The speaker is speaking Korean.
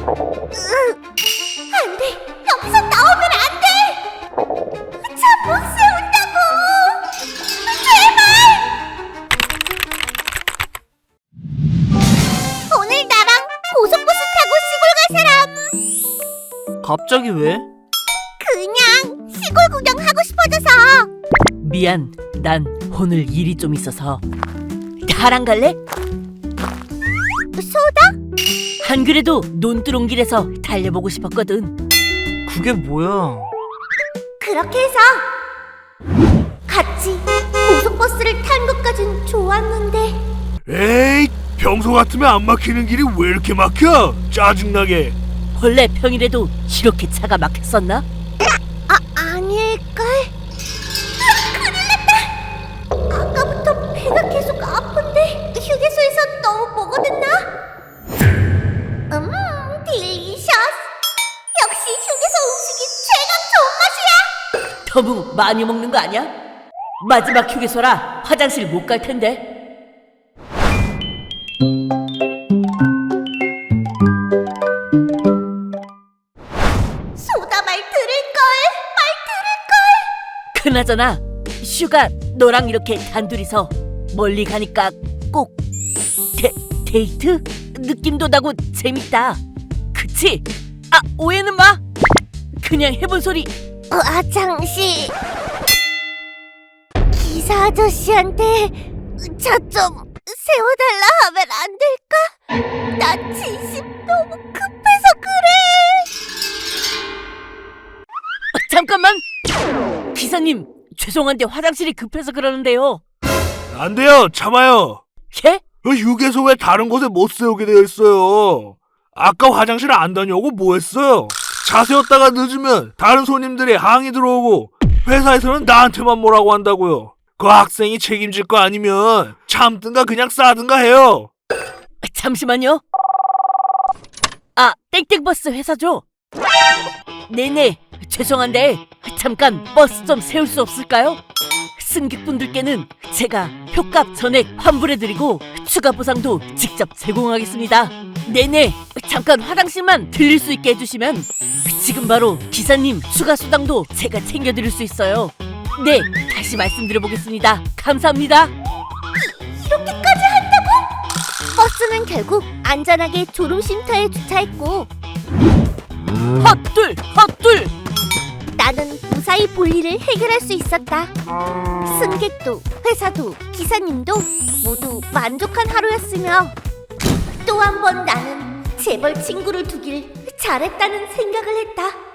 안 돼! 여기서 나오면 안 돼! 차 못 세운다고! 제발! 오늘 나랑 고속버스 타고 시골 갈 사람! 갑자기 왜? 그냥 시골 구경하고 싶어져서! 미안, 난 오늘 일이 좀 있어서. 나랑 갈래? 소다? 안 그래도 논두렁길에서 달려보고 싶었거든. 그게 뭐야? 그렇게 해서 같이 고속버스를 탄 것까진 좋았는데 에이, 평소 같으면 안 막히는 길이 왜 이렇게 막혀? 짜증나게. 원래 평일에도 이렇게 차가 막혔었나? 아닐걸? 큰일 났다! 아까부터 배가 계속 아픈데 휴게소에서 너무 먹어댔나? 딜리셔스! 역시 휴게소 음식이 최강 좋은 맛이야! 너무 많이 먹는 거 아니야? 마지막 휴게소라 화장실 못 갈 텐데. 소다 말 들을걸! 그나저나 슈가 너랑 이렇게 단둘이서 멀리 가니까 꼭 데이트? 느낌도 나고 재밌다. 그치? 아, 오해는 마. 그냥 해본 소리. 화장실 기사 아저씨한테 차 좀 세워달라 하면 안 될까? 나 진심 너무 급해서 그래. 잠깐만. 기사님, 죄송한데 화장실이 급해서 그러는데요. 안 돼요, 참아요. 예? 휴게소 왜 다른 곳에 못 세우게 되어 있어요? 아까 화장실 안 다녀오고 뭐 했어요? 차 세웠다가 늦으면 다른 손님들이 항의 들어오고 회사에서는 나한테만 뭐라고 한다고요. 그 학생이 책임질 거 아니면 참든가 그냥 싸든가 해요. 잠시만요. 아, 땡땡버스 회사죠? 네네, 죄송한데 잠깐 버스 좀 세울 수 없을까요? 승객분들께는 제가 표값 전액 환불해드리고 추가 보상도 직접 제공하겠습니다. 네네, 잠깐 화장실만 들릴 수 있게 해주시면 지금 바로 기사님 추가 수당도 제가 챙겨드릴 수 있어요. 네, 다시 말씀드려보겠습니다. 감사합니다. 이렇게까지 한다고? 버스는 결국 안전하게 졸음쉼터에 주차했고 헛둘 헛둘. 나는 무사히 볼일을 해결할 수 있었다. 승객도 회사도 기사님도 모두 만족한 하루였으며 또 한 번 나는 재벌 친구를 두길 잘했다는 생각을 했다.